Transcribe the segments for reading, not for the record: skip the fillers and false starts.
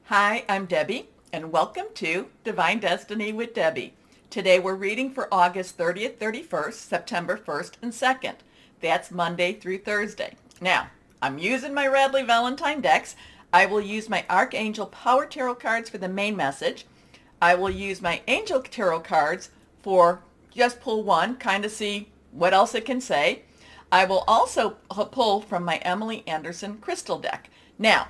Hi, I'm Debbie, and welcome to Divine Destiny with Debbie. Today we're reading for August 30th, 31st, September 1st, and 2nd. That's Monday through Thursday. Now, I'm using my Radley Valentine decks. I will use my Archangel Power Tarot cards for the main message. I will use my Angel Tarot cards for just pull one, kind of see what else it can say. I will also pull from my Emily Anderson crystal deck. Now,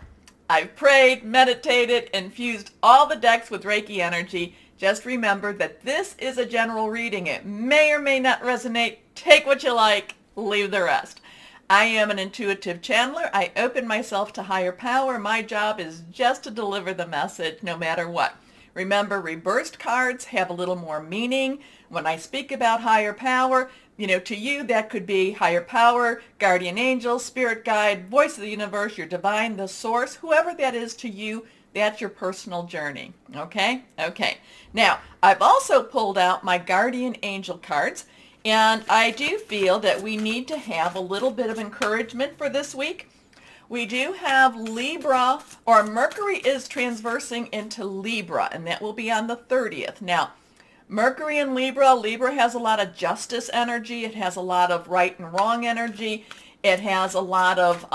I've prayed, meditated, infused all the decks with Reiki energy. Just remember that this is a general reading. It may or may not resonate. Take what you like, leave the rest. I am an intuitive channeler. I open myself to higher power. My job is just to deliver the message no matter what. Remember, reversed cards have a little more meaning. When I speak about higher power, to you, that could be higher power, guardian angel, spirit guide, voice of the universe, your divine, the source, whoever that is to you, that's your personal journey. Okay? Okay. Now, I've also pulled out my guardian angel cards, and I do feel that we need to have a little bit of encouragement for this week. We do have Libra, or Mercury is transversing into Libra, and that will be on the 30th. Now, Mercury and Libra has a lot of justice energy. It has a lot of right and wrong energy. It has a lot of,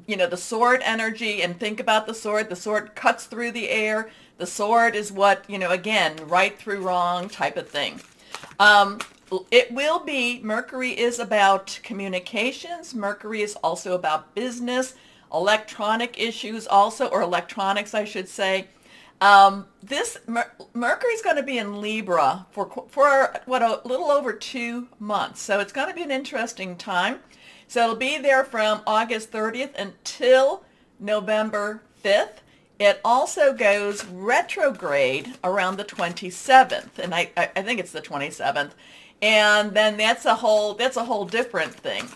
the sword energy. And think about the sword. The sword cuts through the air. The sword is what, again, right through wrong type of thing. It will be, Mercury is about communications. Mercury is also about business, electronic issues also, or electronics, I should say. Mercury's going to be in Libra for a little over 2 months. So it's going to be an interesting time. So it'll be there from August 30th until November 5th. It also goes retrograde around the 27th, and I think it's the 27th. And then that's a whole different thing.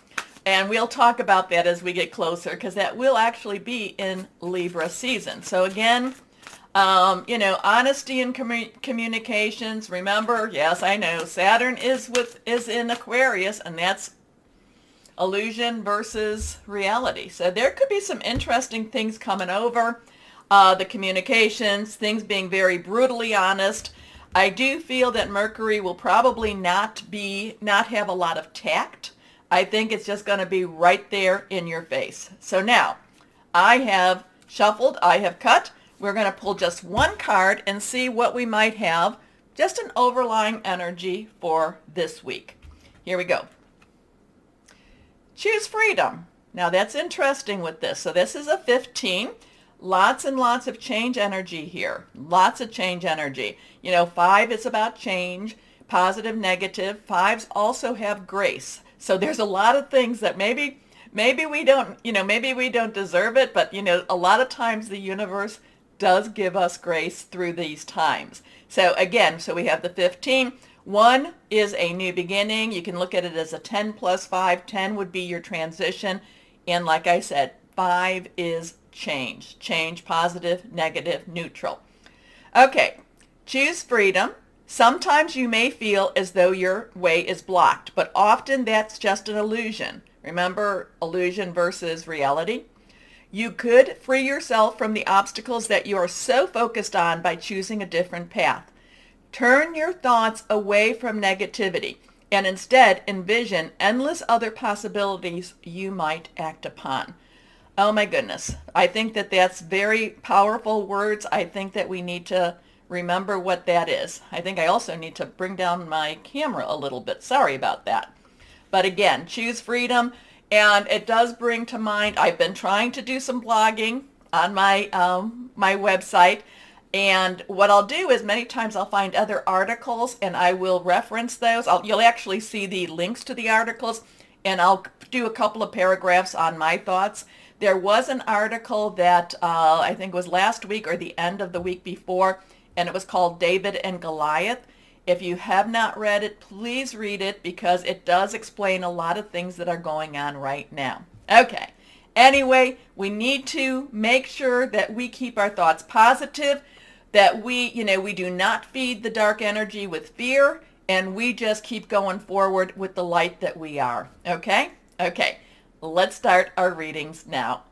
And we'll talk about that as we get closer, because that will actually be in Libra season. So again, honesty and communications. Remember, yes, I know Saturn is in Aquarius, and that's illusion versus reality. So there could be some interesting things coming over. The communications, things being very brutally honest. I do feel that Mercury will probably not have a lot of tact. I think it's just going to be right there in your face. So now, I have shuffled, I have cut. We're going to pull just one card and see what we might have, just an overlying energy for this week. Here we go. Choose freedom. Now that's interesting with this. So this is a 15. Lots and lots of change energy here. Lots of change energy. 5 is about change, positive, negative. 5s also have grace. So there's a lot of things that maybe we don't, maybe we don't deserve it, but a lot of times the universe does give us grace through these times. So again, we have the 15. 1 is a new beginning. You can look at it as a 10 plus 5. 10 would be your transition. And like I said, 5 is change. Change, positive, negative, neutral. Okay, choose freedom. Sometimes you may feel as though your way is blocked, but often that's just an illusion. Remember, illusion versus reality. You could free yourself from the obstacles that you are so focused on by choosing a different path. Turn your thoughts away from negativity and instead envision endless other possibilities you might act upon. Oh my goodness. I think that that's very powerful words. I think that we need to remember what that is. I think I also need to bring down my camera a little bit. Sorry about that. But again, choose freedom. And it does bring to mind, I've been trying to do some blogging on my website. And what I'll do is many times I'll find other articles and I will reference those. You'll actually see the links to the articles, and I'll do a couple of paragraphs on my thoughts. There was an article that I think was last week or the end of the week before, and it was called David and Goliath. If you have not read it, please read it, because it does explain a lot of things that are going on right now. Okay. Anyway, we need to make sure that we keep our thoughts positive, that we do not feed the dark energy with fear, and we just keep going forward with the light that we are. Okay? Okay. Let's start our readings now.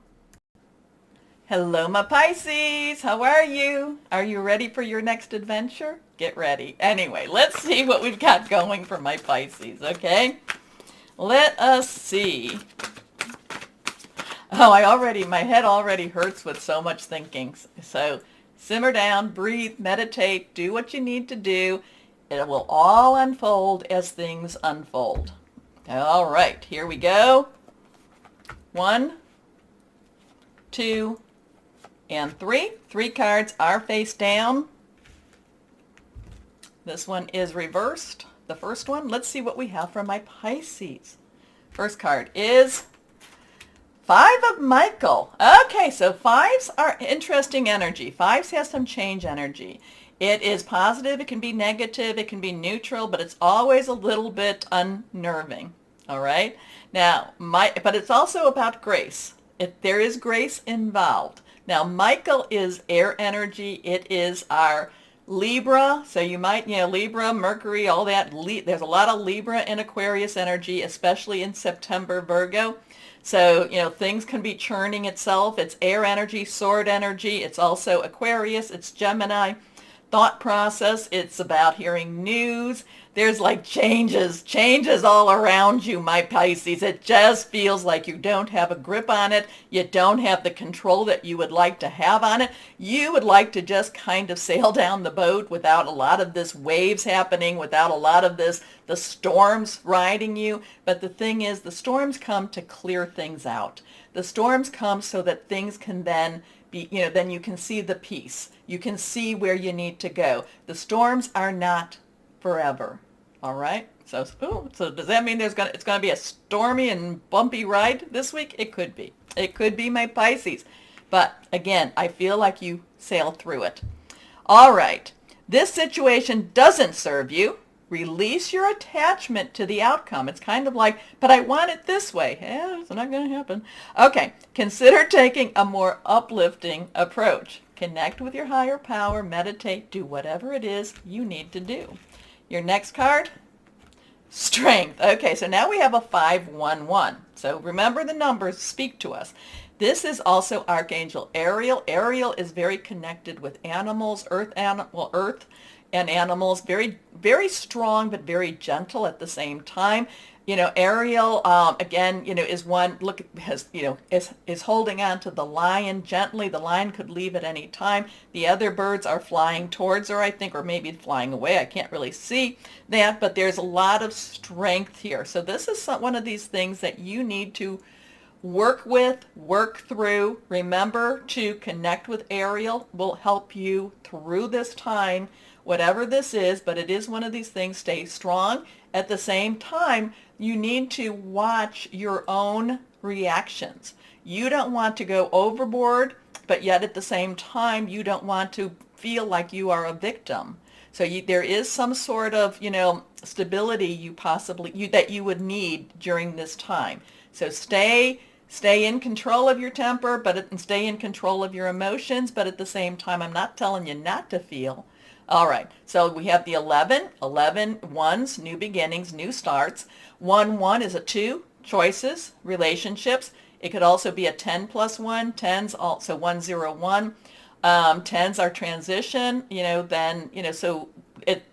Hello, my Pisces. How are you? Are you ready for your next adventure? Get ready. Anyway, let's see what we've got going for my Pisces, okay? Let us see. Oh, my head already hurts with so much thinking. So simmer down, breathe, meditate, do what you need to do. It will all unfold as things unfold. All right, here we go. 1, 2, and 3. 3 cards are face down. This one is reversed. The first one, let's see what we have for my Pisces. First card is 5 of Michael. Okay, so 5s are interesting energy. 5s has some change energy. It is positive, it can be negative, it can be neutral, but it's always a little bit unnerving. All right? Now, but it's also about grace. There is grace involved. Now, Michael is air energy. It is our Libra. So you might, Libra, Mercury, all that. There's a lot of Libra and Aquarius energy, especially in September, Virgo. So, things can be churning itself. It's air energy, sword energy. It's also Aquarius. It's Gemini. Thought process. It's about hearing news. There's like changes all around you, my Pisces. It just feels like you don't have a grip on it. You don't have the control that you would like to have on it. You would like to just kind of sail down the boat without a lot of this waves happening, without a lot of the storms riding you. But the thing is, the storms come to clear things out. The storms come so that things can then then you can see the peace. You can see where you need to go. The storms are not forever. All right? So does that mean it's going to be a stormy and bumpy ride this week? It could be. It could be, my Pisces. But again, I feel like you sailed through it. All right. This situation doesn't serve you. Release your attachment to the outcome. It's kind of like, but I want it this way. Yeah, it's not going to happen. Okay, consider taking a more uplifting approach. Connect with your higher power, meditate, do whatever it is you need to do. Your next card, Strength. Okay, so now we have a 5-1-1. So remember, the numbers speak to us. This is also Archangel Ariel. Ariel is very connected with animals, earth and animals, very, very strong, but very gentle at the same time. Ariel, again, is one, is holding on to the lion gently. The lion could leave at any time. The other birds are flying towards her, I think, or maybe flying away. I can't really see that, but there's a lot of strength here. So this is one of these things that you need to work through. Remember to connect with Ariel. Will help you through this time, whatever this is, but it is one of these things. Stay strong. At the same time, you need to watch your own reactions. You don't want to go overboard, but yet at the same time, you don't want to feel like you are a victim. So there is some sort of, stability that you would need during this time. So stay in control of your temper, and stay in control of your emotions, but at the same time, I'm not telling you not to feel. All right, so we have the 11 ones, new beginnings, new starts. 1-1 is a 2, choices, relationships. It could also be a 10 plus 1, 10s also 1-0-1. 10s are transition, so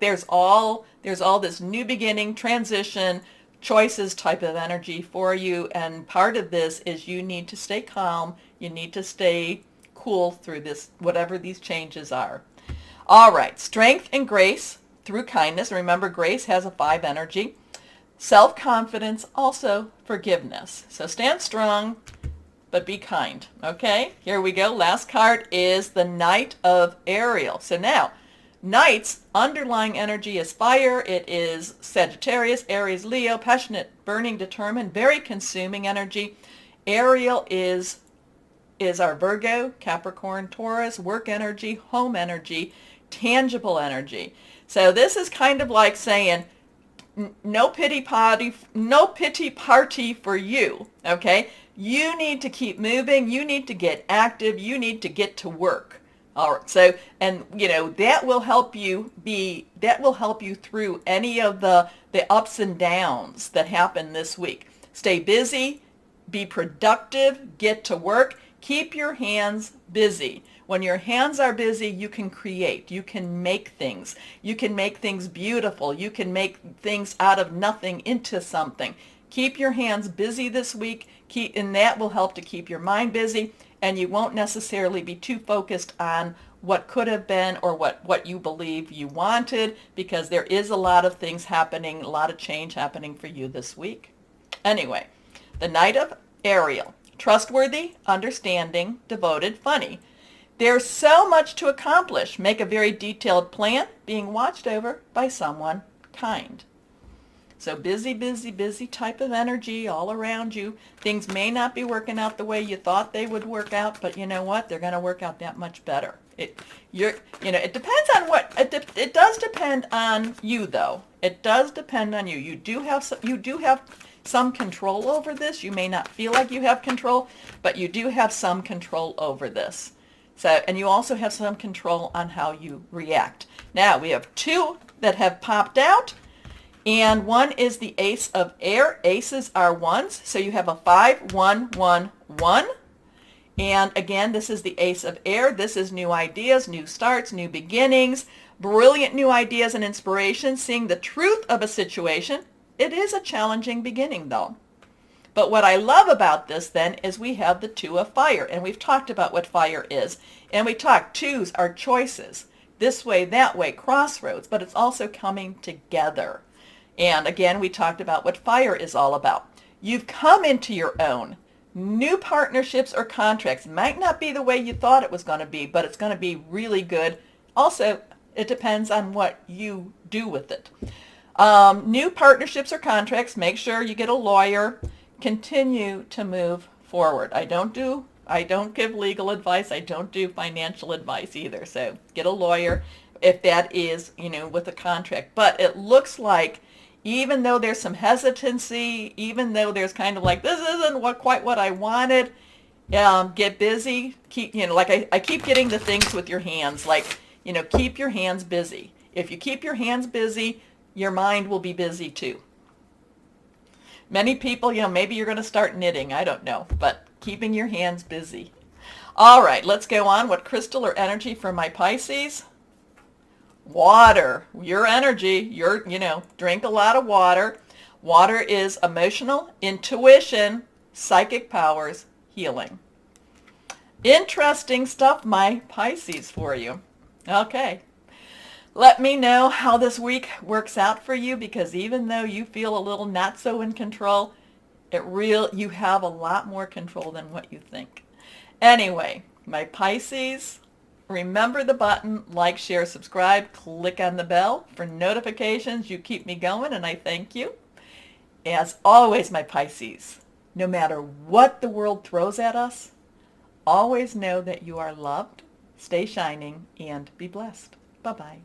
there's all this new beginning, transition, choices type of energy for you. And part of this is you need to stay calm. You need to stay cool through this, whatever these changes are. All right, strength and grace through kindness. Remember, grace has a 5 energy. Self-confidence, also forgiveness. So stand strong, but be kind. Okay, here we go. Last card is the Knight of Ariel. So now, Knight's underlying energy is fire. It is Sagittarius, Aries, Leo, passionate, burning, determined, very consuming energy. Ariel is our Virgo, Capricorn, Taurus, work energy, home energy, tangible energy. So this is kind of like saying, no pity party for you, okay? You need to keep moving. You need to get active. You need to get to work. All right. So, and that will help you through any of the ups and downs that happen this week. Stay busy, be productive, get to work. Keep your hands busy. When your hands are busy, you can create. You can make things. You can make things beautiful. You can make things out of nothing into something. Keep your hands busy this week, and that will help to keep your mind busy, and you won't necessarily be too focused on what could have been or what you believe you wanted, because there is a lot of things happening, a lot of change happening for you this week. Anyway, the Knight of Ariel. Trustworthy, understanding, devoted, funny. There's so much to accomplish. Make a very detailed plan, being watched over by someone kind. So busy, busy, busy type of energy all around you. Things may not be working out the way you thought they would work out, but you know what? They're going to work out that much better. It depends on what, it does depend on you though. It does depend on you. You do have some control over this. You may not feel like you have control, but you do have some control over this. So, and you also have some control on how you react. Now we have two that have popped out, and one is the Ace of Air. Aces are ones, so you have a 5, 1, 1, 1. And again, this is the Ace of Air. This is new ideas, new starts, new beginnings, brilliant new ideas and inspiration, seeing the truth of a situation. It is a challenging beginning though. But what I love about this then is we have the Two of Fire, and we've talked about what fire is. And we talked twos are choices, this way, that way, crossroads, but it's also coming together. And again, we talked about what fire is all about. You've come into your own. New partnerships or contracts might not be the way you thought it was going to be, but it's going to be really good. Also, it depends on what you do with it. New partnerships or contracts, make sure you get a lawyer. Continue to move forward. I don't give legal advice. I don't do financial advice either. So get a lawyer if that is, with a contract. But it looks like even though there's some hesitancy, even though there's kind of like, this isn't quite what I wanted, get busy. Keep, like I keep getting the things with your hands, like, keep your hands busy. If you keep your hands busy, your mind will be busy too. Many people, maybe you're going to start knitting. I don't know, but keeping your hands busy. All right, let's go on. What crystal or energy for my Pisces? Water. Your energy. Drink a lot of water. Water is emotional, intuition, psychic powers, healing. Interesting stuff, my Pisces, for you. Okay. Let me know how this week works out for you, because even though you feel a little not so in control, you have a lot more control than what you think. Anyway, my Pisces, remember the button, like, share, subscribe, click on the bell for notifications. You keep me going, and I thank you. As always, my Pisces, no matter what the world throws at us, always know that you are loved, stay shining, and be blessed. Bye-bye.